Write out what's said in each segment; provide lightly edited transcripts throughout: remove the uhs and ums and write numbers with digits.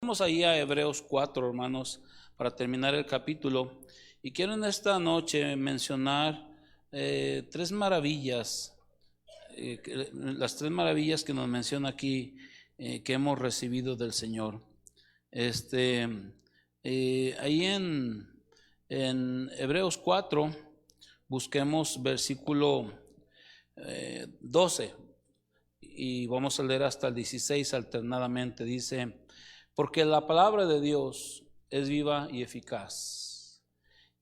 Vamos ahí a Hebreos 4, hermanos, para terminar el capítulo. Y quiero en esta noche mencionar tres maravillas, las tres maravillas que nos menciona aquí, que hemos recibido del Señor. Ahí en Hebreos 4, busquemos versículo 12 y vamos a leer hasta el 16 alternadamente. Dice: porque la palabra de Dios es viva y eficaz,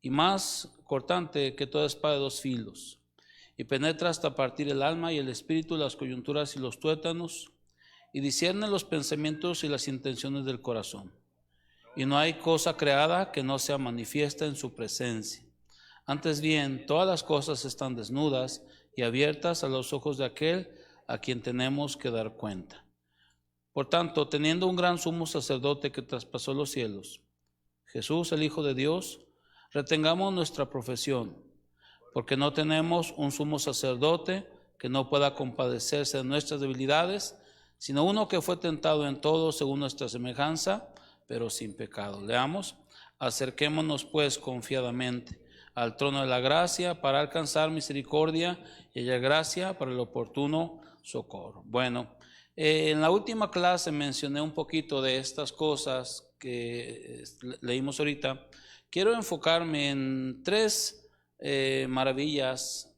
y más cortante que toda espada de dos filos, y penetra hasta partir el alma y el espíritu, las coyunturas y los tuétanos, y discierne los pensamientos y las intenciones del corazón. Y no hay cosa creada que no sea manifiesta en su presencia. Antes bien, todas las cosas están desnudas y abiertas a los ojos de aquel a quien tenemos que dar cuenta. Por tanto, teniendo un gran sumo sacerdote que traspasó los cielos, Jesús, el Hijo de Dios, retengamos nuestra profesión, porque no tenemos un sumo sacerdote que no pueda compadecerse de nuestras debilidades, sino uno que fue tentado en todo según nuestra semejanza, pero sin pecado. Leamos: acerquémonos pues confiadamente al trono de la gracia para alcanzar misericordia y hallar gracia para el oportuno socorro. Bueno, en la última clase mencioné un poquito de estas cosas que leímos ahorita. Quiero enfocarme en tres maravillas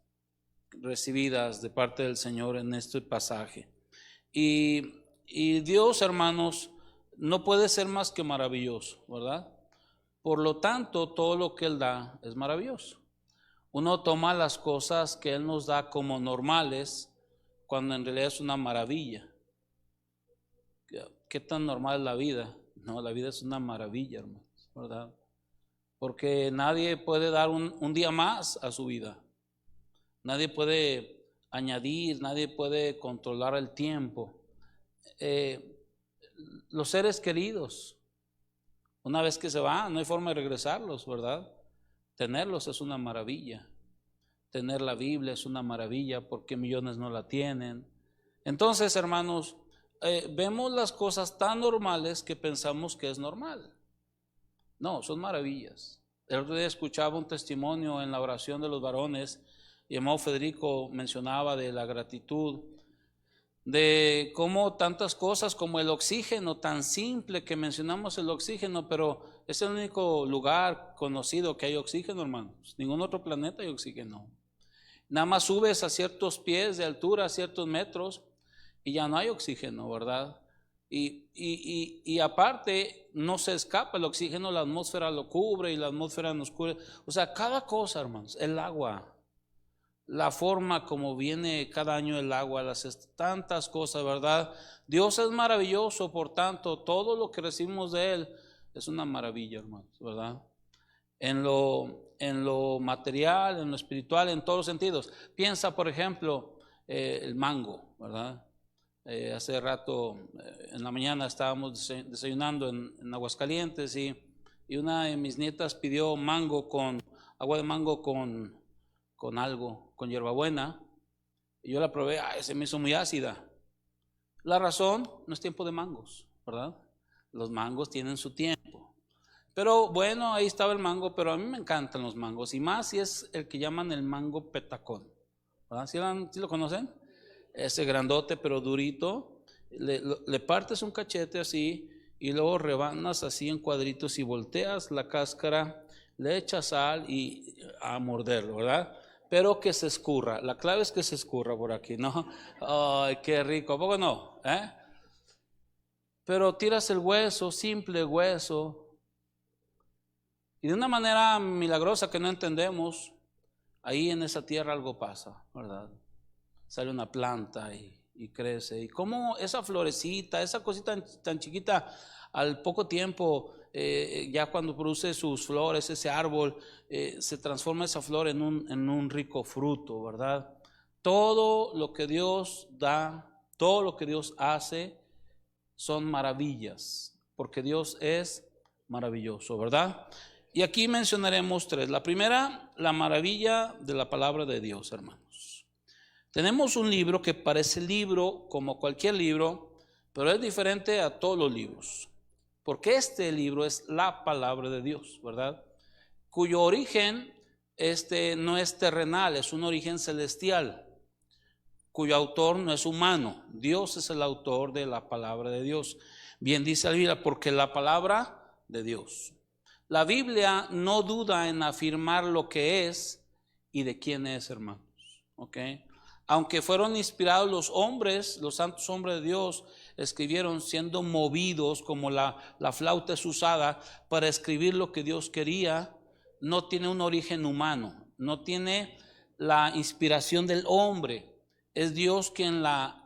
recibidas de parte del Señor en este pasaje. Y Dios, hermanos, no puede ser más que maravilloso, ¿verdad? Por lo tanto, todo lo que Él da es maravilloso. Uno toma las cosas que Él nos da como normales, cuando en realidad es una maravilla. ¿Qué tan normal es la vida? No, la vida es una maravilla, hermanos, ¿verdad? Porque nadie puede dar un día más a su vida. Nadie puede añadir, nadie puede controlar el tiempo. Los seres queridos, una vez que se van, no hay forma de regresarlos, ¿verdad? Tenerlos es una maravilla. Tener la Biblia es una maravilla, porque millones no la tienen. Entonces, hermanos, vemos las cosas tan normales que pensamos que es normal. No, son maravillas. El otro día escuchaba un testimonio en la oración de los varones, y hermano Federico mencionaba de la gratitud, de cómo tantas cosas como el oxígeno, tan simple que mencionamos el oxígeno, pero es el único lugar conocido que hay oxígeno, hermanos. Ningún otro planeta hay oxígeno. Nada más subes a ciertos pies de altura, a ciertos metros, y ya no hay oxígeno, ¿verdad? Y aparte no se escapa el oxígeno, la atmósfera lo cubre y la atmósfera nos cubre. O sea, cada cosa, hermanos, el agua, la forma como viene cada año el agua, tantas cosas, ¿verdad? Dios es maravilloso, por tanto, todo lo que recibimos de Él es una maravilla, hermanos, ¿verdad? En lo material, en lo espiritual, en todos los sentidos. Piensa, por ejemplo, el mango, ¿verdad? Hace rato, en la mañana estábamos desayunando en Aguascalientes, y una de mis nietas pidió agua de mango con algo, con hierbabuena, y yo la probé. Se me hizo muy ácida. La razón, no es tiempo de mangos, ¿verdad? Los mangos tienen su tiempo. Pero bueno, ahí estaba el mango, pero a mí me encantan los mangos, y más si es el que llaman el mango petacón, ¿verdad? ¿Sí lo conocen? Ese grandote pero durito, le partes un cachete así, y luego rebanas así en cuadritos y volteas la cáscara, le echas sal y a morderlo, ¿verdad? Pero que se escurra, la clave es que se escurra por aquí, ¿no? Ay, qué rico, ¿a poco no? Pero tiras el hueso, simple hueso, y de una manera milagrosa que no entendemos, ahí en esa tierra algo pasa, ¿verdad? Sale una planta y crece, y como esa florecita, esa cosita tan chiquita, al poco tiempo, ya cuando produce sus flores, ese árbol, se transforma esa flor en un rico fruto, ¿verdad? Todo lo que Dios da, todo lo que Dios hace son maravillas, porque Dios es maravilloso, ¿verdad? Y aquí mencionaremos tres. La primera, la maravilla de la palabra de Dios, hermanos. Tenemos un libro que parece libro como cualquier libro, pero es diferente a todos los libros. porque este libro es la palabra de Dios, ¿verdad? Cuyo origen no es terrenal, es un origen celestial, cuyo autor no es humano. Dios es el autor de la palabra de Dios. Bien dice la Biblia, porque la palabra de Dios. La Biblia no duda en afirmar lo que es y de quién es, hermanos. ¿Ok? Aunque fueron inspirados los hombres, los santos hombres de Dios, escribieron siendo movidos como la flauta es usada para escribir lo que Dios quería, no tiene un origen humano, no tiene la inspiración del hombre. Es Dios quien la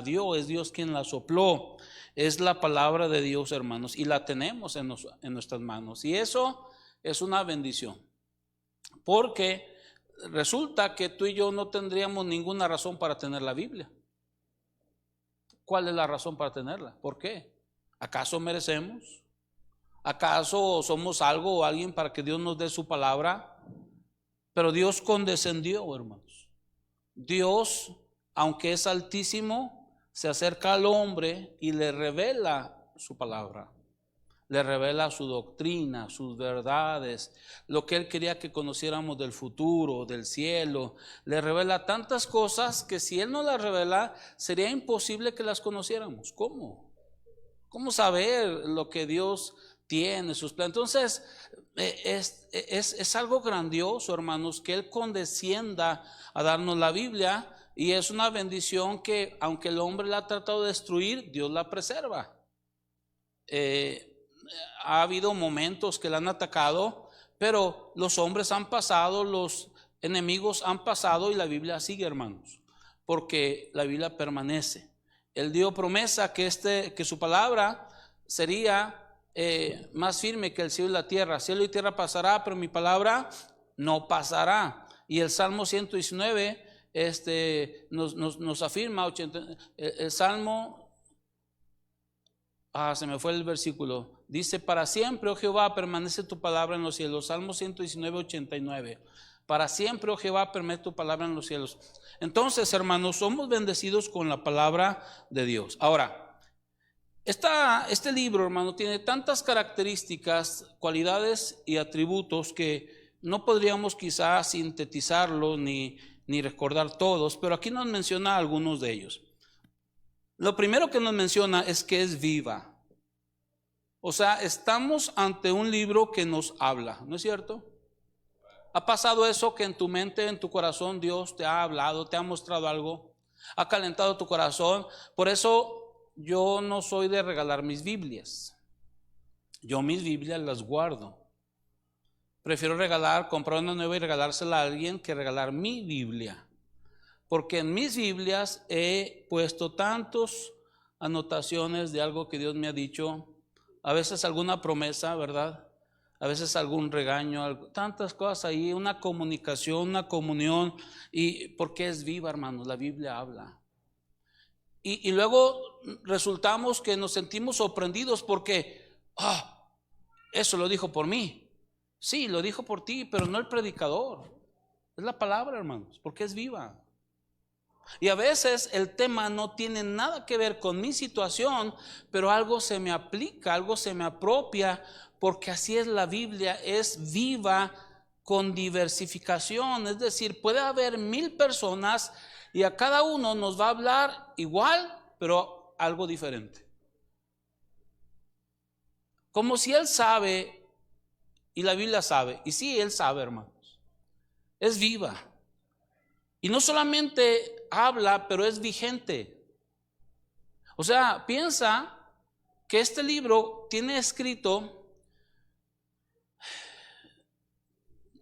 dio, es Dios quien la sopló. Es la palabra de Dios, hermanos, y la tenemos en nuestras manos. Y eso es una bendición, porque resulta que tú y yo no tendríamos ninguna razón para tener la Biblia. ¿Cuál es la razón para tenerla? ¿Por qué? ¿Acaso merecemos? ¿Acaso somos algo o alguien para que Dios nos dé su palabra? Pero Dios condescendió, hermanos. Dios, aunque es altísimo, se acerca al hombre y le revela su palabra. Le revela su doctrina, sus verdades, lo que Él quería que conociéramos del futuro, del cielo. Le revela tantas cosas que si Él no las revela, sería imposible que las conociéramos. ¿Cómo? ¿Cómo saber lo que Dios tiene, sus planes? Entonces, es algo grandioso, hermanos, que Él condescienda a darnos la Biblia, y es una bendición que, aunque el hombre la ha tratado de destruir, Dios la preserva. Ha habido momentos que la han atacado, pero los hombres han pasado, los enemigos han pasado, y la Biblia sigue, hermanos, porque la Biblia permanece. Él dio promesa que su palabra sería más firme que el cielo y la tierra. Cielo y tierra pasará, pero mi palabra no pasará. Y el Salmo 119 nos afirma, el Salmo, se me fue el versículo, dice: para siempre, oh Jehová, permanece tu palabra en los cielos. Salmo 119, 89. Para siempre, oh Jehová, permanece tu palabra en los cielos. Entonces, hermanos, somos bendecidos con la palabra de Dios. Ahora, este libro, hermano, tiene tantas características, cualidades y atributos que no podríamos quizás sintetizarlo ni recordar todos, pero aquí nos menciona algunos de ellos. Lo primero que nos menciona es que es viva. O sea, estamos ante un libro que nos habla, ¿no es cierto? ¿Ha pasado eso que en tu mente, en tu corazón, Dios te ha hablado, te ha mostrado algo, ha calentado tu corazón? Por eso yo no soy de regalar mis Biblias. Yo mis Biblias las guardo. Prefiero comprar una nueva y regalársela a alguien que regalar mi Biblia. Porque en mis Biblias he puesto tantas anotaciones de algo que Dios me ha dicho. A veces alguna promesa, ¿verdad? A veces algún regaño, tantas cosas ahí, una comunicación, una comunión. Y porque es viva, hermanos, la Biblia habla. Y luego resultamos que nos sentimos sorprendidos porque, eso lo dijo por mí. Sí, lo dijo por ti, pero no el predicador. Es la palabra, hermanos, porque es viva. Y a veces el tema no tiene nada que ver con mi situación, pero algo se me aplica, algo se me apropia, porque así es la Biblia, es viva con diversificación. Es decir, puede haber 1000 personas y a cada uno nos va a hablar igual, pero algo diferente. Como si Él sabe y la Biblia sabe. Y sí, Él sabe, hermanos. Es viva. Y no solamente habla, pero es vigente. O sea, piensa que este libro tiene escrito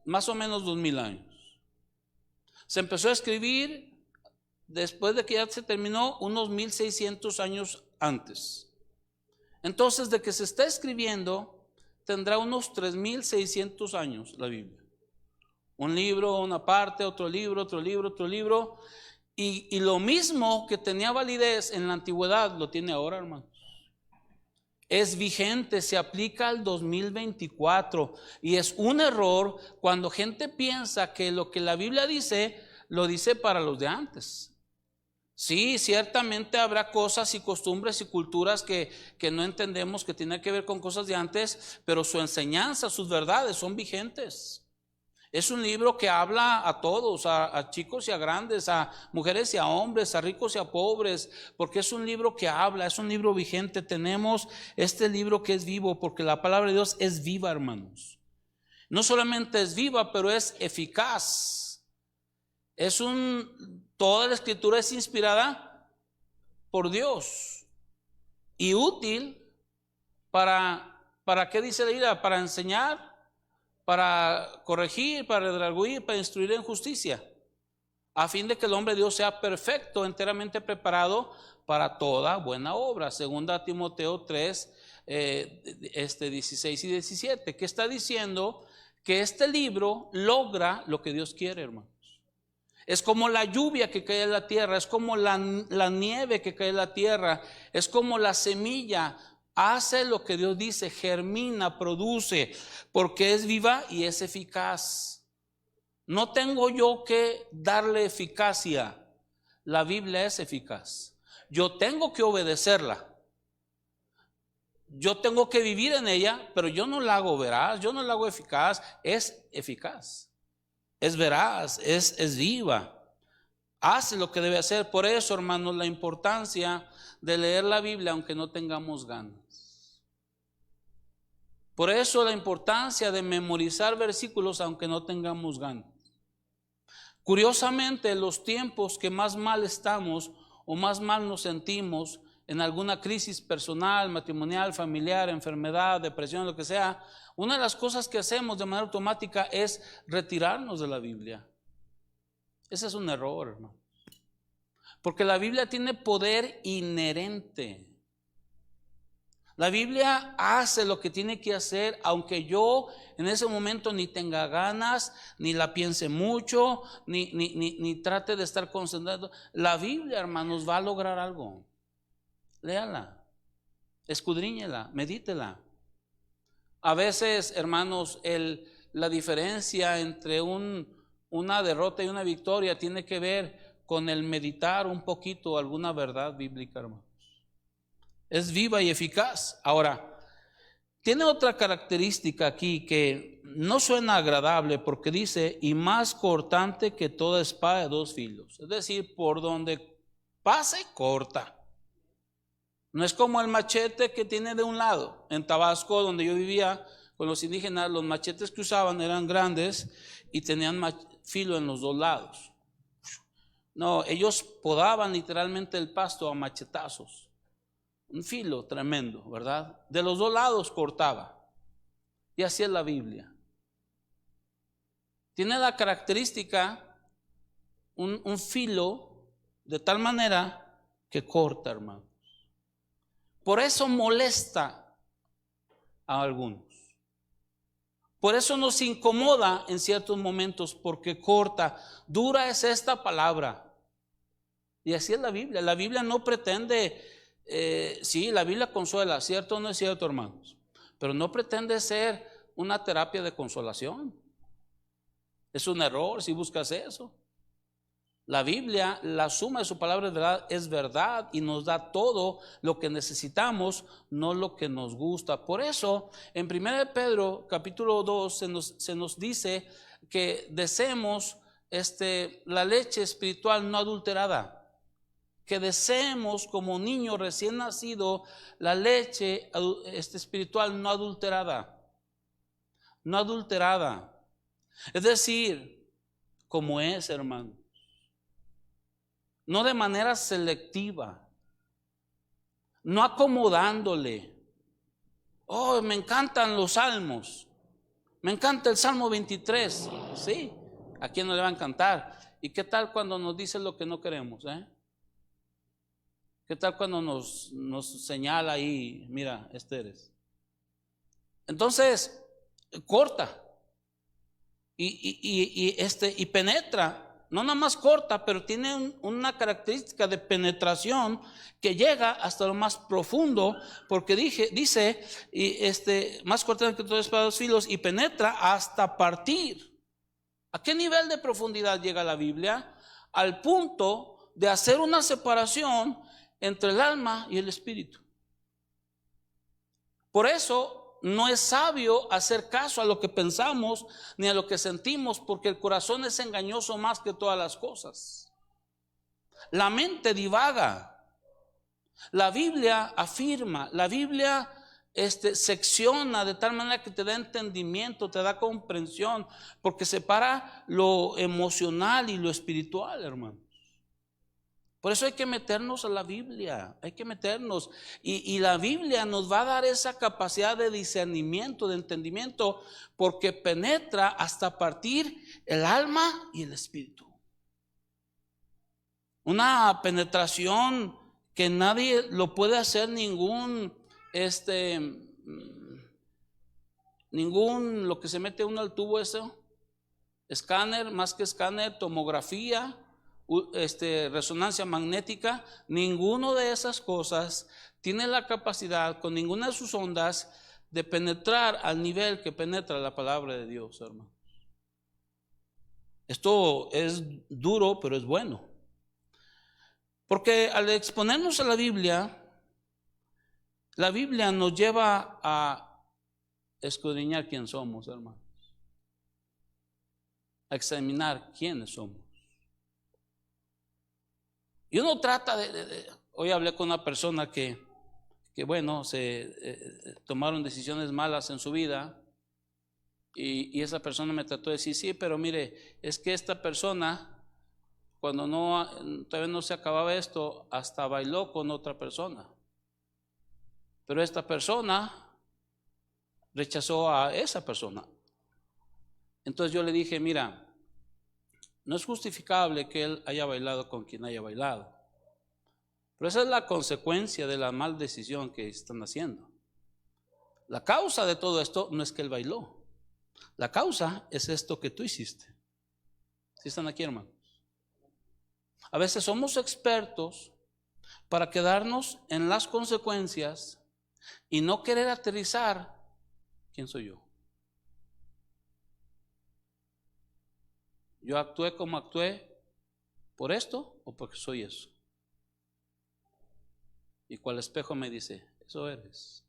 más o menos 2000 años. Se empezó a escribir después de que ya se terminó, unos 1600 años antes. Entonces, de que se está escribiendo, tendrá unos 3600 años la Biblia. Un libro, una parte, otro libro, otro libro, otro libro. Y lo mismo que tenía validez en la antigüedad, lo tiene ahora, hermanos. Es vigente, se aplica al 2024. Y es un error cuando gente piensa que lo que la Biblia dice, lo dice para los de antes. Sí, ciertamente habrá cosas y costumbres y culturas que no entendemos, que tienen que ver con cosas de antes, pero su enseñanza, sus verdades son vigentes. Es un libro que habla a todos, a chicos y a grandes, a mujeres y a hombres, a ricos y a pobres, porque es un libro que habla, es un libro vigente. Tenemos este libro que es vivo, porque la palabra de Dios es viva, hermanos. No solamente es viva, pero es eficaz. Toda la escritura es inspirada por Dios y útil para ¿qué dice la Biblia? Para enseñar, para corregir, para redarguir, para instruir en justicia, a fin de que el hombre de Dios sea perfecto, enteramente preparado para toda buena obra. Segunda Timoteo 3, 16 y 17, que está diciendo que este libro logra lo que Dios quiere, hermano. Es como la lluvia que cae en la tierra, es como la nieve que cae en la tierra, es como la semilla. Hace lo que Dios dice, germina, produce, porque es viva y es eficaz. No tengo yo que darle eficacia. La Biblia es eficaz. Yo tengo que obedecerla. Yo tengo que vivir en ella, pero yo no la hago veraz, yo no la hago eficaz. Es eficaz. Es veraz, es viva, hace lo que debe hacer. Por eso, hermanos, la importancia de leer la Biblia aunque no tengamos ganas. Por eso la importancia de memorizar versículos aunque no tengamos ganas. Curiosamente, los tiempos que más mal estamos o más mal nos sentimos en alguna crisis personal, matrimonial, familiar, enfermedad, depresión, lo que sea, una de las cosas que hacemos de manera automática es retirarnos de la Biblia. Ese es un error, hermano. Porque la Biblia tiene poder inherente. La Biblia hace lo que tiene que hacer, aunque yo en ese momento ni tenga ganas, ni la piense mucho, ni trate de estar concentrado. La Biblia, hermanos, va a lograr algo. Léala, escudriñela, medítela. A veces, hermanos, la diferencia entre una derrota y una victoria tiene que ver con el meditar un poquito alguna verdad bíblica, hermanos. Es viva y eficaz. Ahora, tiene otra característica aquí que no suena agradable, porque dice, y más cortante que toda espada de dos filos. Es decir, por donde pase, corta. No es como el machete que tiene de un lado. En Tabasco, donde yo vivía con los indígenas, los machetes que usaban eran grandes y tenían filo en los dos lados. No, ellos podaban literalmente el pasto a machetazos. Un filo tremendo, ¿verdad? De los dos lados cortaba. Y así es la Biblia. Tiene la característica, un filo de tal manera que corta, hermano. Por eso molesta a algunos. Por eso nos incomoda en ciertos momentos, porque corta. Dura es esta palabra. Y así es la Biblia. La Biblia no pretende, sí, la Biblia consuela, ¿cierto o no es cierto, hermanos? Pero no pretende ser una terapia de consolación. Es un error si buscas eso. La Biblia, la suma de su palabra es verdad y nos da todo lo que necesitamos, no lo que nos gusta. Por eso, en 1 Pedro capítulo 2 se nos dice que deseemos la leche espiritual no adulterada. Que deseemos como niño recién nacido la leche espiritual no adulterada. No adulterada. Es decir, como es, hermano. No de manera selectiva, no acomodándole. Oh, me encantan los salmos, me encanta el Salmo 23, sí, ¿a quién no le va a encantar? ¿Y qué tal cuando nos dice lo que no queremos? ¿Qué tal cuando nos señala ahí, mira, este eres? Entonces, corta y penetra. No nada más corta, pero tiene una característica de penetración que llega hasta lo más profundo, porque dice más corta que toda espada de dos filos y penetra hasta partir. ¿A qué nivel de profundidad llega la Biblia? Al punto de hacer una separación entre el alma y el espíritu. Por eso no es sabio hacer caso a lo que pensamos ni a lo que sentimos, porque el corazón es engañoso más que todas las cosas. La mente divaga. La Biblia afirma, la Biblia secciona de tal manera que te da entendimiento, te da comprensión, porque separa lo emocional y lo espiritual, hermanos. Por eso hay que meternos a la Biblia, hay que meternos. Y la Biblia nos va a dar esa capacidad de discernimiento, de entendimiento, porque penetra hasta partir el alma y el espíritu. Una penetración que nadie lo puede hacer, ningún lo que se mete uno al tubo, eso, escáner, más que escáner, tomografía, resonancia magnética, ninguno de esas cosas tiene la capacidad con ninguna de sus ondas de penetrar al nivel que penetra la palabra de Dios, hermano. Esto es duro, pero es bueno. Porque al exponernos a la Biblia nos lleva a escudriñar quién somos, hermanos. A examinar quiénes somos. Y uno trata hoy hablé con una persona que bueno, se tomaron decisiones malas en su vida. Y esa persona me trató de decir, sí, pero mire, es que esta persona, cuando todavía no se acababa esto, hasta bailó con otra persona. Pero esta persona rechazó a esa persona. Entonces yo le dije, mira, no es justificable que él haya bailado con quien haya bailado. Pero esa es la consecuencia de la mal decisión que están haciendo. La causa de todo esto no es que él bailó. La causa es esto que tú hiciste. ¿Sí están aquí, hermanos? A veces somos expertos para quedarnos en las consecuencias y no querer aterrizar quién soy yo. Yo actué como actué por esto o porque soy eso. Y cual espejo me dice, eso eres.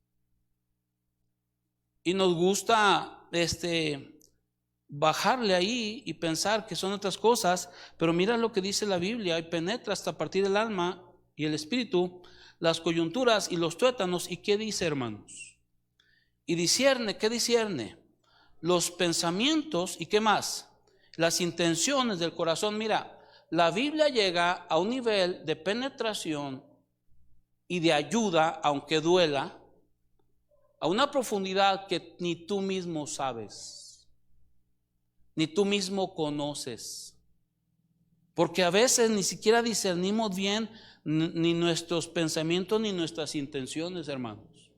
Y nos gusta bajarle ahí y pensar que son otras cosas, pero mira lo que dice la Biblia, y penetra hasta partir del alma y el espíritu, las coyunturas y los tuétanos. ¿Y qué dice, hermanos? Y discierne, ¿qué discierne? Los pensamientos y qué más, las intenciones del corazón. Mira, la Biblia llega a un nivel de penetración y de ayuda, aunque duela, a una profundidad que ni tú mismo sabes, ni tú mismo conoces, porque a veces ni siquiera discernimos bien ni nuestros pensamientos ni nuestras intenciones, hermanos.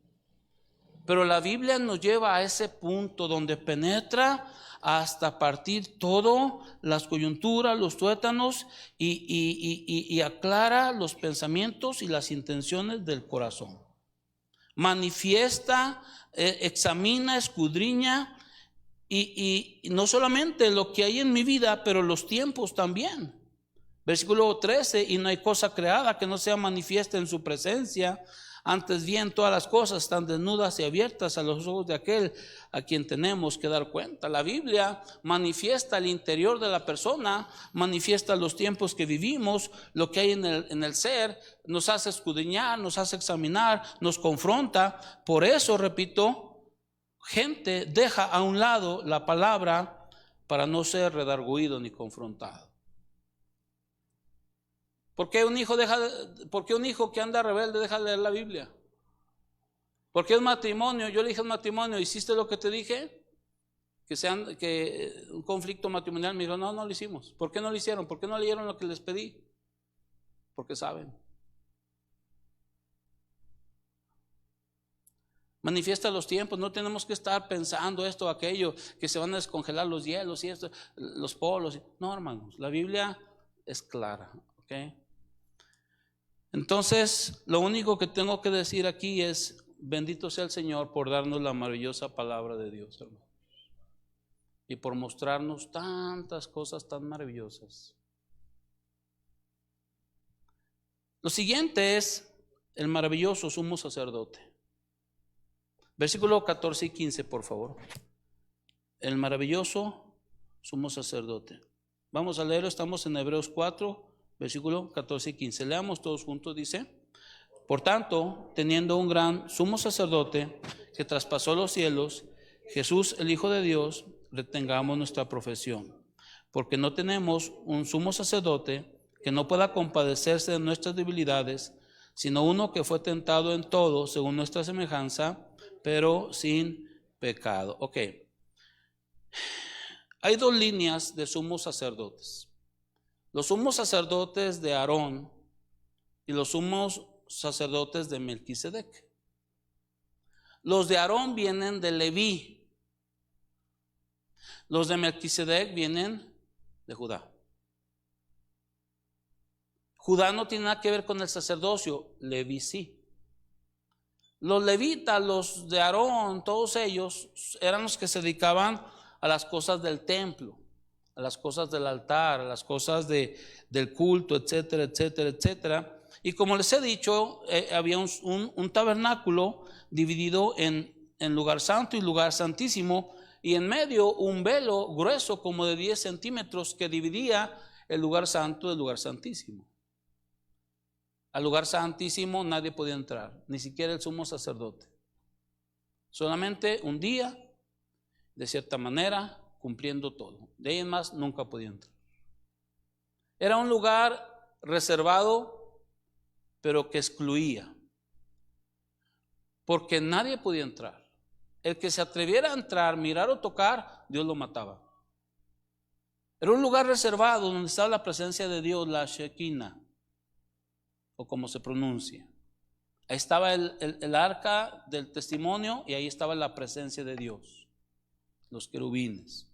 Pero la Biblia nos lleva a ese punto donde penetra hasta partir todo, las coyunturas, los tuétanos, y aclara los pensamientos y las intenciones del corazón. Manifiesta, examina, escudriña, y no solamente lo que hay en mi vida, pero los tiempos también. Versículo 13, y no hay cosa creada que no sea manifiesta en su presencia. Antes bien, todas las cosas están desnudas y abiertas a los ojos de aquel a quien tenemos que dar cuenta. La Biblia manifiesta el interior de la persona, manifiesta los tiempos que vivimos, lo que hay en el ser, nos hace escudriñar, nos hace examinar, nos confronta. Por eso, repito, gente deja a un lado la palabra para no ser redarguido ni confrontado. ¿Por qué un hijo que anda rebelde deja de leer la Biblia? ¿Por qué un matrimonio? Yo le dije al matrimonio, ¿hiciste lo que te dije? Que un conflicto matrimonial. Me dijo, no lo hicimos. ¿Por qué no lo hicieron? ¿Por qué no leyeron lo que les pedí? Porque saben. Manifiesta los tiempos, no tenemos que estar pensando esto o aquello, que se van a descongelar los hielos y esto, los polos. No, hermanos, la Biblia es clara, ¿ok? Entonces, lo único que tengo que decir aquí es, bendito sea el Señor por darnos la maravillosa palabra de Dios, hermano, y por mostrarnos tantas cosas tan maravillosas. Lo siguiente es el maravilloso sumo sacerdote. Versículo 14 y 15, por favor. El maravilloso sumo sacerdote. Vamos a leerlo, estamos en Hebreos 4, versículo 14 y 15. Leamos todos juntos, dice: por tanto, teniendo un gran sumo sacerdote que traspasó los cielos, Jesús, el Hijo de Dios, retengamos nuestra profesión, porque no tenemos un sumo sacerdote que no pueda compadecerse de nuestras debilidades, sino uno que fue tentado en todo según nuestra semejanza, pero sin pecado. Ok. Hay dos líneas de sumos sacerdotes: los sumos sacerdotes de Aarón y los sumos sacerdotes de Melquisedec. Los de Aarón vienen de Leví, los de Melquisedec vienen de Judá. Judá no tiene nada que ver con el sacerdocio, Leví sí. Los levitas, los de Aarón, todos ellos eran los que se dedicaban a las cosas del templo, a las cosas del altar, a las cosas del culto, etcétera, etcétera, etcétera. Y como les he dicho, había un tabernáculo dividido en lugar santo y lugar santísimo, y en medio un velo grueso como de 10 centímetros que dividía el lugar santo del lugar santísimo. Al lugar santísimo nadie podía entrar, ni siquiera el sumo sacerdote. Solamente un día, de cierta manera, cumpliendo todo. De ahí en más nunca podía entrar. Era un lugar reservado, pero que excluía, porque nadie podía entrar. El que se atreviera a entrar, mirar o tocar, Dios lo mataba. Era un lugar reservado donde estaba la presencia de Dios, la Shekinah, o como se pronuncia. Ahí estaba el arca del testimonio y ahí estaba la presencia de Dios, los querubines.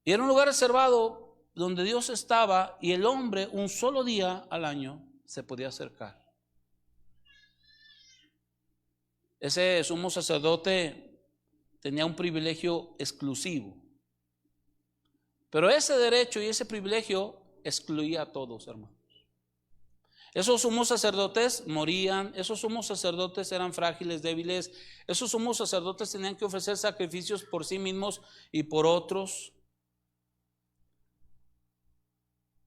Y era un lugar reservado donde Dios estaba, y el hombre un solo día al año se podía acercar. Ese sumo sacerdote tenía un privilegio exclusivo, pero ese derecho y ese privilegio excluía a todos, hermanos. Esos sumos sacerdotes morían, esos sumos sacerdotes eran frágiles, débiles, esos sumos sacerdotes tenían que ofrecer sacrificios por sí mismos y por otros.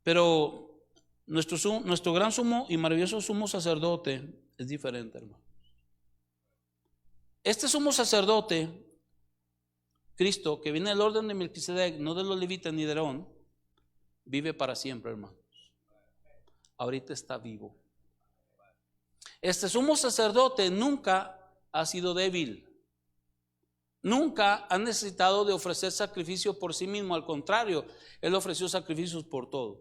Pero nuestro gran sumo y maravilloso sumo sacerdote es diferente, hermano. Este sumo sacerdote, Cristo, que viene del orden de Melquisedec, no de los levitas ni de Aarón, vive para siempre, hermano. Ahorita está vivo. Este sumo sacerdote nunca ha sido débil, nunca ha necesitado de ofrecer sacrificio por sí mismo. Al contrario, él ofreció sacrificios por todos.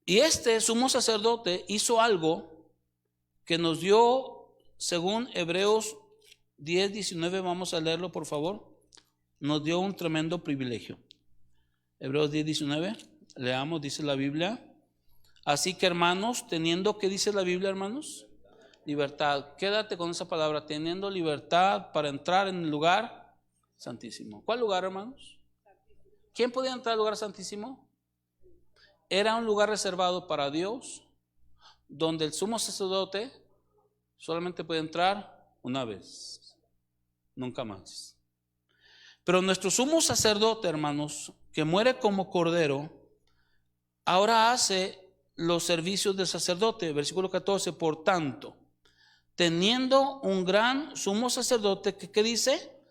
Y este sumo sacerdote hizo algo que nos dio, según Hebreos 10, 19, vamos a leerlo por favor, nos dio un tremendo privilegio. Hebreos 10, 19. Leamos, dice la Biblia: así que, hermanos, teniendo, ¿qué dice la Biblia, hermanos? Libertad. Quédate con esa palabra, teniendo libertad para entrar en el lugar santísimo. ¿Cuál lugar, hermanos? ¿Quién podía entrar al lugar santísimo? Era un lugar reservado para Dios, donde el sumo sacerdote solamente podía entrar una vez, nunca más. Pero nuestro sumo sacerdote, hermanos, que muere como cordero, ahora hace los servicios de sacerdote. Versículo 14, por tanto, teniendo un gran sumo sacerdote, ¿qué dice?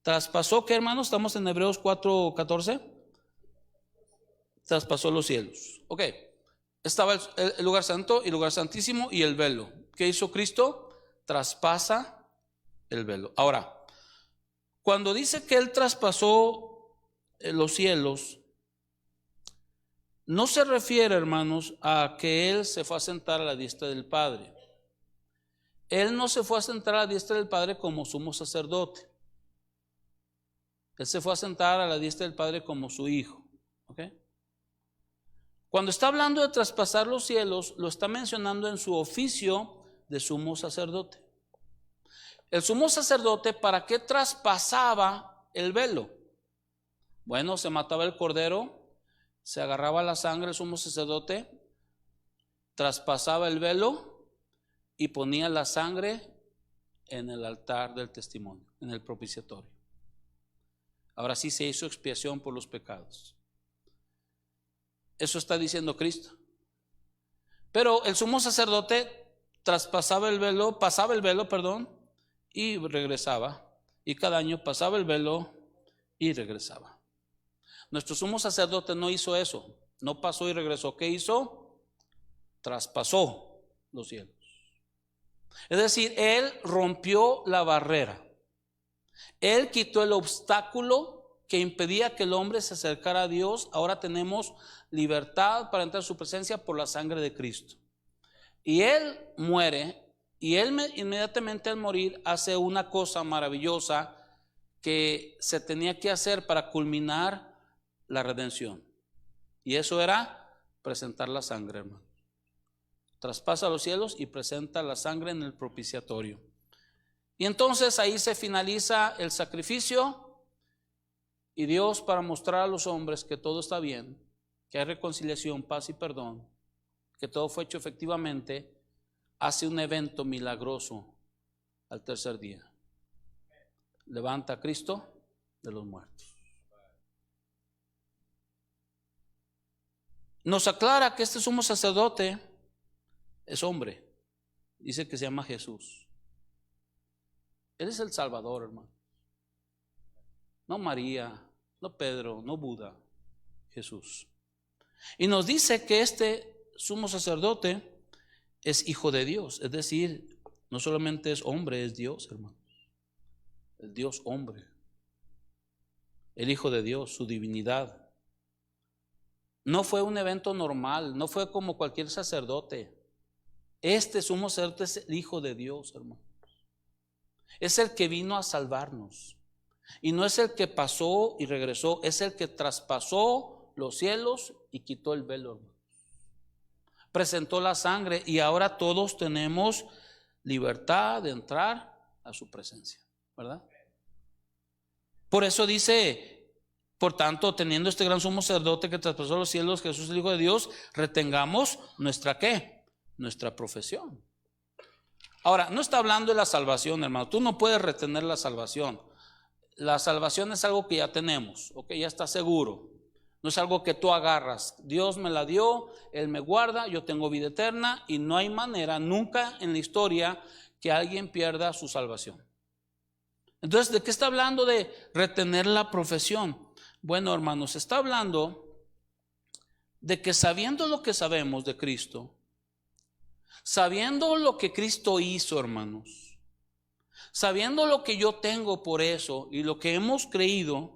Traspasó, ¿qué, hermanos? Estamos en Hebreos 4, 14. Traspasó los cielos. Ok, estaba el lugar santo y el lugar santísimo y el velo. ¿Qué hizo Cristo? Traspasa el velo. Ahora, cuando dice que Él traspasó los cielos, no se refiere, hermanos, a que Él se fue a sentar a la diestra del Padre. Él no se fue a sentar a la diestra del Padre como sumo sacerdote. Él se fue a sentar a la diestra del Padre como su Hijo. ¿Ok? Cuando está hablando de traspasar los cielos, lo está mencionando en su oficio de sumo sacerdote. El sumo sacerdote, ¿para qué traspasaba el velo? Bueno, se mataba el cordero, se agarraba la sangre el sumo sacerdote, traspasaba el velo y ponía la sangre en el altar del testimonio, en el propiciatorio. Ahora sí se hizo expiación por los pecados. Eso está diciendo Cristo. Pero el sumo sacerdote pasaba el velo, y regresaba. Y cada año pasaba el velo y regresaba. Nuestro sumo sacerdote no hizo eso, no pasó y regresó. ¿Qué hizo? Traspasó los cielos. Es decir, Él rompió la barrera. Él quitó el obstáculo que impedía que el hombre se acercara a Dios. Ahora tenemos libertad para entrar a su presencia por la sangre de Cristo. Y Él muere, y Él inmediatamente al morir hace una cosa maravillosa que se tenía que hacer para culminar la redención. Y eso era presentar la sangre, hermano. Traspasa los cielos y presenta la sangre en el propiciatorio. Y entonces ahí se finaliza el sacrificio, y Dios, para mostrar a los hombres que todo está bien, que hay reconciliación, paz y perdón, que todo fue hecho efectivamente, hace un evento milagroso al tercer día. Levanta a Cristo de los muertos. Nos aclara que este sumo sacerdote es hombre. Dice que se llama Jesús. Él es el Salvador, hermano. No María, no Pedro, no Buda, Jesús. Y nos dice que este sumo sacerdote es hijo de Dios. Es decir, no solamente es hombre, es Dios, hermano. El Dios hombre. El Hijo de Dios, su divinidad. No fue un evento normal, no fue como cualquier sacerdote. Este sumo sacerdote es el Hijo de Dios, hermano. Es el que vino a salvarnos. Y no es el que pasó y regresó, es el que traspasó los cielos y quitó el velo, hermano. Presentó la sangre, y ahora todos tenemos libertad de entrar a su presencia, ¿verdad? Por eso dice: por tanto, teniendo este gran sumo sacerdote que traspasó los cielos, Jesús el Hijo de Dios, retengamos nuestra ¿qué? Nuestra profesión. Ahora, no está hablando de la salvación, hermano. Tú no puedes retener la salvación. La salvación es algo que ya tenemos, ok, ya está seguro. No es algo que tú agarras. Dios me la dio, Él me guarda, yo tengo vida eterna, y no hay manera nunca en la historia que alguien pierda su salvación. Entonces, ¿de qué está hablando de retener la profesión? Bueno, hermanos, está hablando de que sabiendo lo que sabemos de Cristo, sabiendo lo que Cristo hizo, hermanos, sabiendo lo que yo tengo por eso y lo que hemos creído,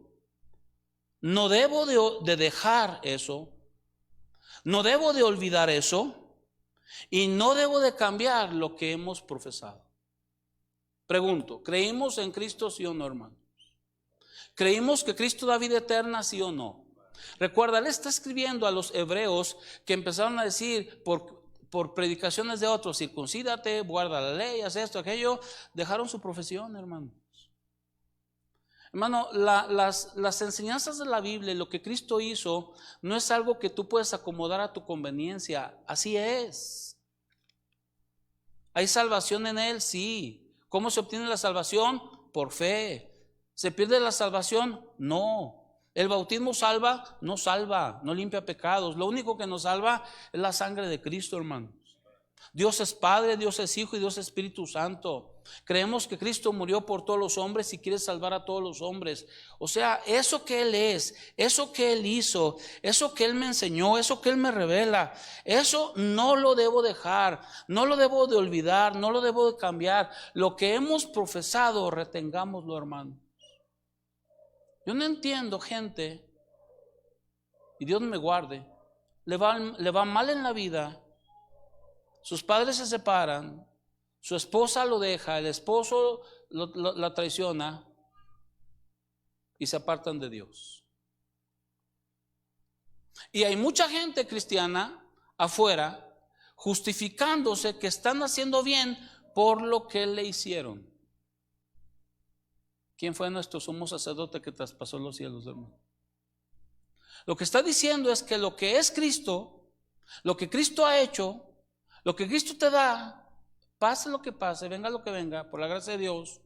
no debo de dejar eso, no debo de olvidar eso, y no debo de cambiar lo que hemos profesado. Pregunto, ¿creímos en Cristo, sí o no, hermanos? ¿Creímos que Cristo da vida eterna, sí o no? Recuerda, él está escribiendo a los hebreos que empezaron a decir por predicaciones de otros: circuncídate, guarda la ley, haz esto, aquello. Dejaron su profesión, hermano. Hermano, las enseñanzas de la Biblia, lo que Cristo hizo, no es algo que tú puedes acomodar a tu conveniencia. Así es. ¿Hay salvación en Él? Sí. ¿Cómo se obtiene la salvación? Por fe. ¿Se pierde la salvación? No. ¿El bautismo salva? No salva, no limpia pecados. Lo único que nos salva es la sangre de Cristo, hermano. Dios es Padre, Dios es Hijo y Dios es Espíritu Santo. Creemos que Cristo murió por todos los hombres y quiere salvar a todos los hombres. O sea, eso que Él es, eso que Él hizo, eso que Él me enseñó, eso que Él me revela, eso no lo debo dejar, no lo debo de olvidar, no lo debo de cambiar. Lo que hemos profesado, retengámoslo, hermano. Yo no entiendo gente, y Dios me guarde, le va mal en la vida. Sus padres se separan, su esposa lo deja, el esposo la traiciona, y se apartan de Dios. Y hay mucha gente cristiana afuera justificándose que están haciendo bien por lo que le hicieron. ¿Quién fue nuestro sumo sacerdote que traspasó los cielos, hermano? Lo que está diciendo es que lo que es Cristo, lo que Cristo ha hecho, lo que Cristo te da, pase lo que pase, venga lo que venga, por la gracia de Dios,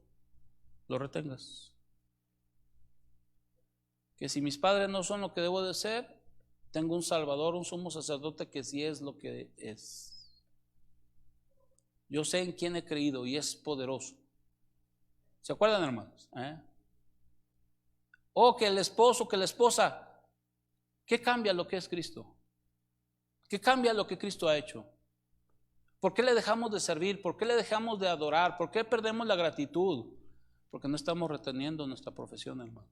lo retengas. Que si mis padres no son lo que debo de ser, tengo un Salvador, un sumo sacerdote que sí es lo que es. Yo sé en quién he creído y es poderoso. ¿Se acuerdan, hermanos? O que el esposo, que la esposa, ¿qué cambia lo que es Cristo? ¿Qué cambia lo que Cristo ha hecho? ¿Por qué le dejamos de servir? ¿Por qué le dejamos de adorar? ¿Por qué perdemos la gratitud? Porque no estamos reteniendo nuestra profesión, hermanos.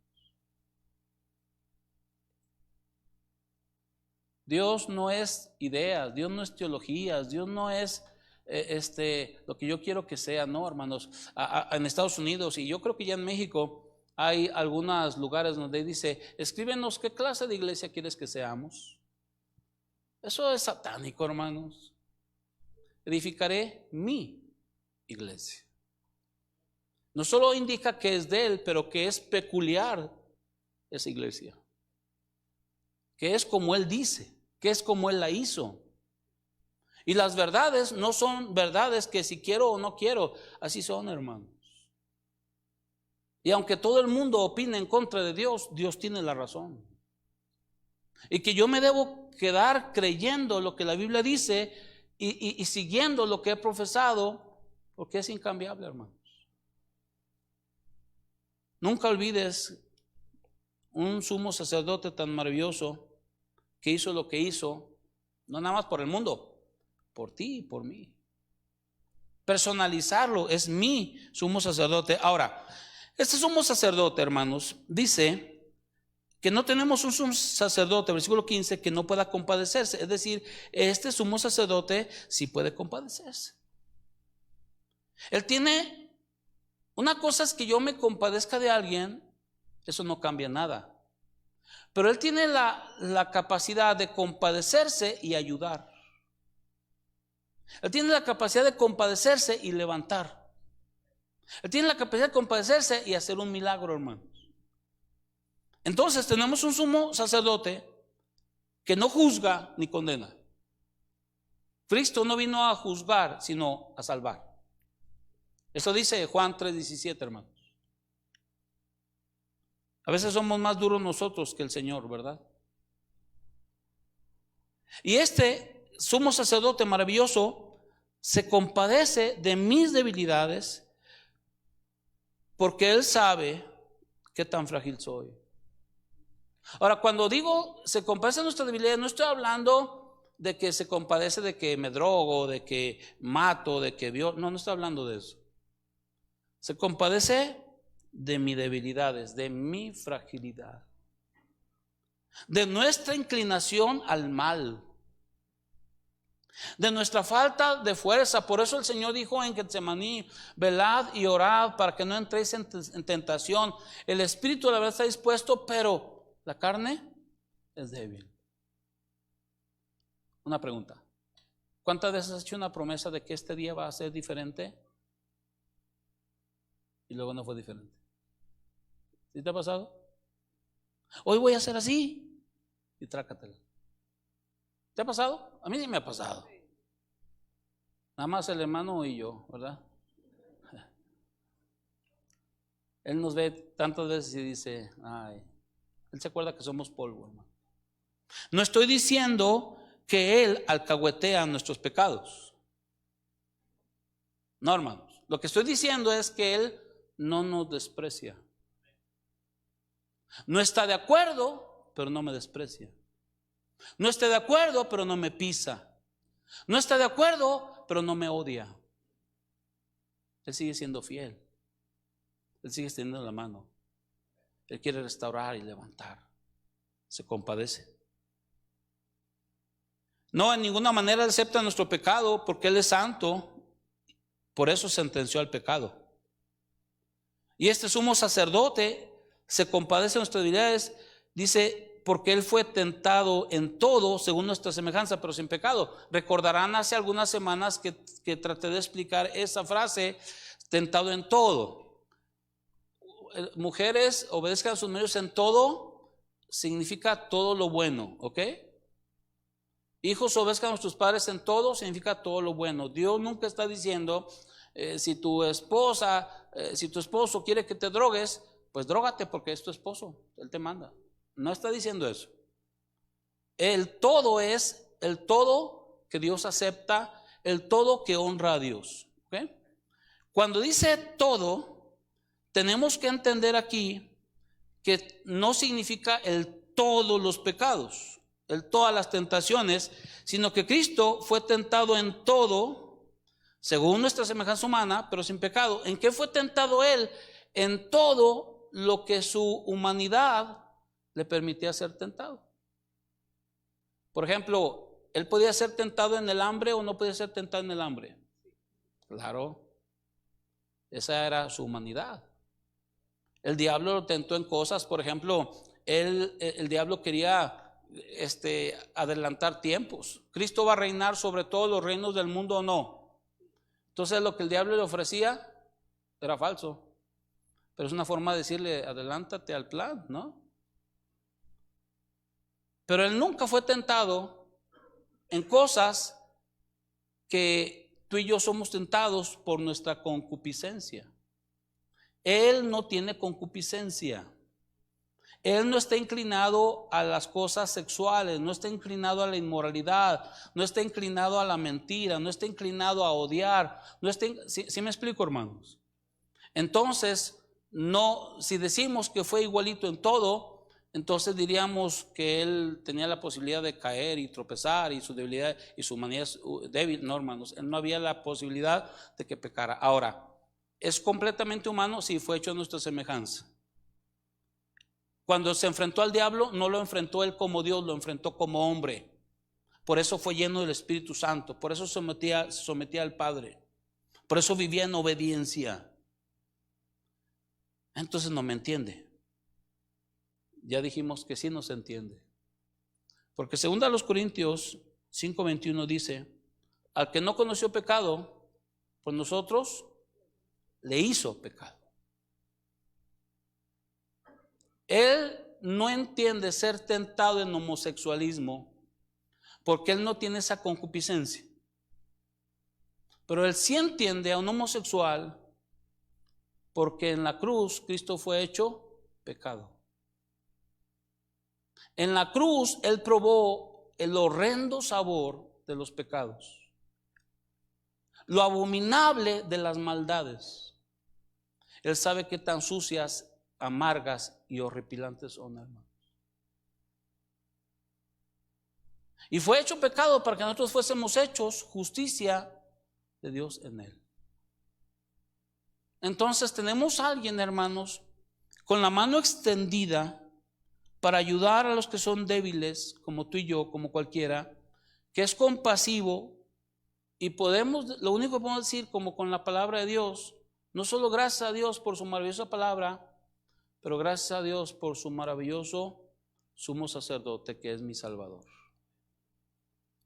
Dios no es ideas, Dios no es teologías, Dios no es lo que yo quiero que sea, no, hermanos. En Estados Unidos, y yo creo que ya en México, hay algunos lugares donde dice: escríbenos qué clase de iglesia quieres que seamos. Eso es satánico, hermanos. Edificaré mi iglesia. No solo indica que es de él, pero que es peculiar esa iglesia, que es como él dice, que es como él la hizo. Y las verdades no son verdades que si quiero o no quiero, así son, hermanos. Y aunque todo el mundo opine en contra de Dios, Dios tiene la razón. Y que yo me debo quedar creyendo lo que la Biblia dice y siguiendo lo que he profesado, porque es incambiable, hermanos. Nunca olvides un sumo sacerdote tan maravilloso que hizo lo que hizo, no nada más por el mundo, por ti y por mí. Personalizarlo, es mi sumo sacerdote. Ahora, este sumo sacerdote, hermanos, dice que no tenemos un sumo sacerdote, versículo 15, que no pueda compadecerse. Es decir, este sumo sacerdote sí puede compadecerse. Él tiene, una cosa es que yo me compadezca de alguien, eso no cambia nada. Pero él tiene la capacidad de compadecerse y ayudar. Él tiene la capacidad de compadecerse y levantar. Él tiene la capacidad de compadecerse y hacer un milagro, hermanos. Entonces tenemos un sumo sacerdote que no juzga ni condena. Cristo no vino a juzgar, sino a salvar. Eso dice Juan 3:17, hermanos. A veces somos más duros nosotros que el Señor, ¿verdad? Y este sumo sacerdote maravilloso se compadece de mis debilidades porque Él sabe qué tan frágil soy. Ahora, cuando digo se compadece de nuestras debilidades, no estoy hablando de que se compadece de que me drogo, de que mato, de que violo. No estoy hablando de eso. Se compadece de mis debilidades, de mi fragilidad, de nuestra inclinación al mal, de nuestra falta de fuerza. Por eso el Señor dijo en Getsemaní: velad y orad para que no entréis en tentación. El espíritu de la verdad está dispuesto, pero la carne es débil. Una pregunta: ¿cuántas veces has hecho una promesa de que este día va a ser diferente y luego no fue diferente? ¿Sí te ha pasado? Hoy voy a hacer así y trácatela. ¿Te ha pasado? A mí sí me ha pasado. Nada más el hermano y yo, ¿verdad? Él nos ve tantas veces y dice: ay, él se acuerda que somos polvo, hermano. No estoy diciendo que él alcahuetea nuestros pecados. No, hermanos. Lo que estoy diciendo es que él no nos desprecia. No está de acuerdo, pero no me desprecia. No está de acuerdo, pero no me pisa. No está de acuerdo, pero no me odia. Él sigue siendo fiel. Él sigue extendiendo la mano. Él quiere restaurar y levantar. Se compadece. No, en ninguna manera acepta nuestro pecado, porque Él es santo. Por eso sentenció al pecado. Y este sumo sacerdote se compadece de nuestras debilidades, dice, porque Él fue tentado en todo según nuestra semejanza, pero sin pecado. Recordarán hace algunas semanas que traté de explicar esa frase: tentado en todo. Mujeres, obedezcan a sus maridos en todo, significa todo lo bueno, ¿ok? Hijos, obedezcan a nuestros padres en todo, significa todo lo bueno. Dios nunca está diciendo, si tu esposo quiere que te drogues, pues drógate porque es tu esposo, Él te manda. No está diciendo eso. El todo es el todo que Dios acepta, el todo que honra a Dios, ¿ok? Cuando dice todo, tenemos que entender aquí que no significa el todos los pecados, el todas las tentaciones, sino que Cristo fue tentado en todo, según nuestra semejanza humana, pero sin pecado. ¿En qué fue tentado Él? En todo lo que su humanidad le permitía ser tentado. Por ejemplo, ¿Él podía ser tentado en el hambre o no podía ser tentado en el hambre? Claro, esa era su humanidad. El diablo lo tentó en cosas, por ejemplo, el diablo quería adelantar tiempos. ¿Cristo va a reinar sobre todos los reinos del mundo o no? Entonces lo que el diablo le ofrecía era falso, pero es una forma de decirle, adelántate al plan, ¿no? Pero él nunca fue tentado en cosas que tú y yo somos tentados por nuestra concupiscencia. Él no tiene concupiscencia. Él no está inclinado a las cosas sexuales, no está inclinado a la inmoralidad, no está inclinado a la mentira, no está inclinado a odiar. ¿Sí me explico, hermanos? Entonces, no, si decimos que fue igualito en todo, entonces diríamos que él tenía la posibilidad de caer y tropezar y su debilidad y su humanidad es débil. No, hermanos, él no había la posibilidad de que pecara. Ahora, ¿es completamente humano? Sí, fue hecho a nuestra semejanza. Cuando se enfrentó al diablo, no lo enfrentó él como Dios, lo enfrentó como hombre. Por eso fue lleno del Espíritu Santo, por eso se sometía al Padre, por eso vivía en obediencia. Entonces no me entiende. Ya dijimos que sí nos entiende. Porque según a los Corintios 5:21 dice, al que no conoció pecado, pues nosotros le hizo pecado. Él no entiende ser tentado en homosexualismo porque él no tiene esa concupiscencia. Pero él sí entiende a un homosexual porque en la cruz Cristo fue hecho pecado. En la cruz él probó el horrendo sabor de los pecados, lo abominable de las maldades. Él sabe qué tan sucias, amargas y horripilantes son, hermanos. Y fue hecho pecado para que nosotros fuésemos hechos justicia de Dios en él. Entonces tenemos a alguien, hermanos, con la mano extendida para ayudar a los que son débiles, como tú y yo, como cualquiera, que es compasivo, y lo único que podemos decir, como con la palabra de Dios, no solo gracias a Dios por su maravillosa palabra, pero gracias a Dios por su maravilloso sumo sacerdote que es mi Salvador.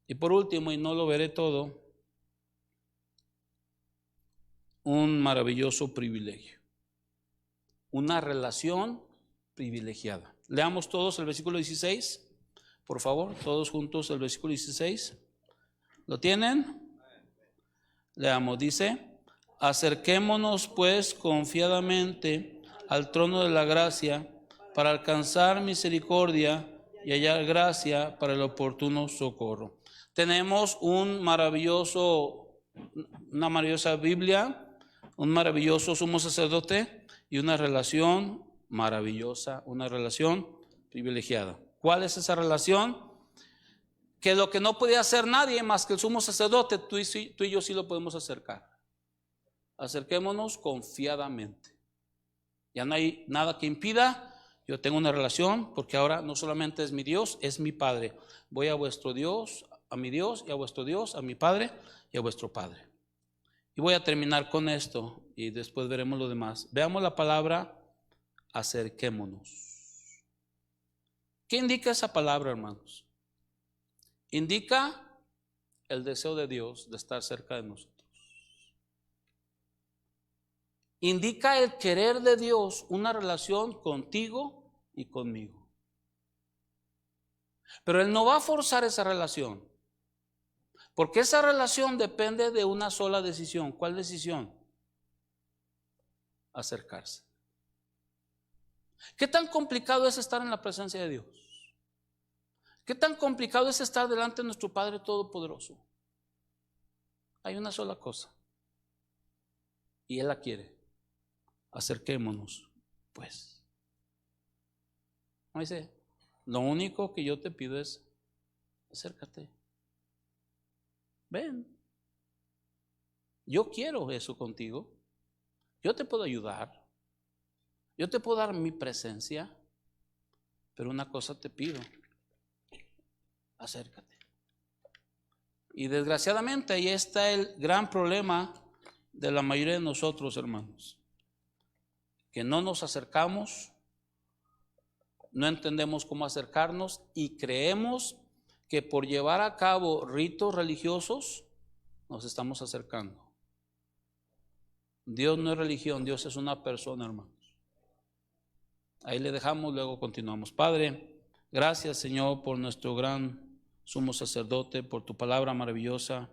Y por último, y no lo veré todo, un maravilloso privilegio, una relación privilegiada. Leamos todos el versículo 16, por favor, todos juntos el versículo 16. ¿Lo tienen? Leamos, dice, acerquémonos pues confiadamente al trono de la gracia para alcanzar misericordia y hallar gracia para el oportuno socorro. Tenemos una maravillosa Biblia, un maravilloso sumo sacerdote y una relación maravillosa, una relación privilegiada. ¿Cuál es esa relación? Que lo que no podía hacer nadie más que el sumo sacerdote, tú y yo sí lo podemos acercar. Acerquémonos confiadamente. Ya no hay nada que impida. Yo tengo una relación porque ahora no solamente es mi Dios, es mi Padre. Voy a vuestro Dios, a mi Dios, y a vuestro Dios, a mi Padre y a vuestro Padre. Y voy a terminar con esto y después veremos lo demás. Veamos la palabra acerquémonos. ¿Qué indica esa palabra, hermanos? Indica el deseo de Dios de estar cerca de nosotros. Indica el querer de Dios, una relación contigo y conmigo. Pero Él no va a forzar esa relación, porque esa relación depende de una sola decisión. ¿Cuál decisión? Acercarse. ¿Qué tan complicado es estar en la presencia de Dios? ¿Qué tan complicado es estar delante de nuestro Padre Todopoderoso? Hay una sola cosa, y Él la quiere. Acerquémonos, pues. ¿No dice? Lo único que yo te pido es, acércate. Ven. Yo quiero eso contigo. Yo te puedo ayudar. Yo te puedo dar mi presencia. Pero una cosa te pido. Acércate. Y desgraciadamente ahí está el gran problema de la mayoría de nosotros, hermanos. Que no nos acercamos, no entendemos cómo acercarnos y creemos que por llevar a cabo ritos religiosos nos estamos acercando. Dios no es religión, Dios es una persona, hermanos. Ahí le dejamos, luego continuamos. Padre, gracias, Señor, por nuestro gran sumo sacerdote, por tu palabra maravillosa.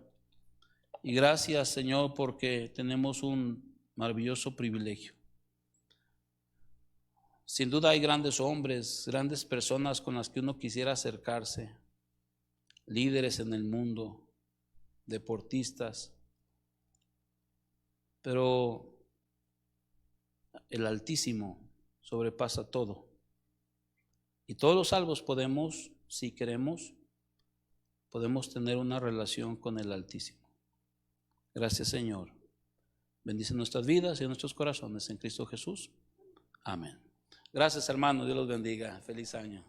Y gracias, Señor, porque tenemos un maravilloso privilegio. Sin duda hay grandes hombres, grandes personas con las que uno quisiera acercarse, líderes en el mundo, deportistas, pero el Altísimo sobrepasa todo. Y todos los salvos podemos, si queremos, podemos tener una relación con el Altísimo. Gracias, Señor. Bendice nuestras vidas y nuestros corazones en Cristo Jesús. Amén. Gracias, hermano. Dios los bendiga. Feliz año.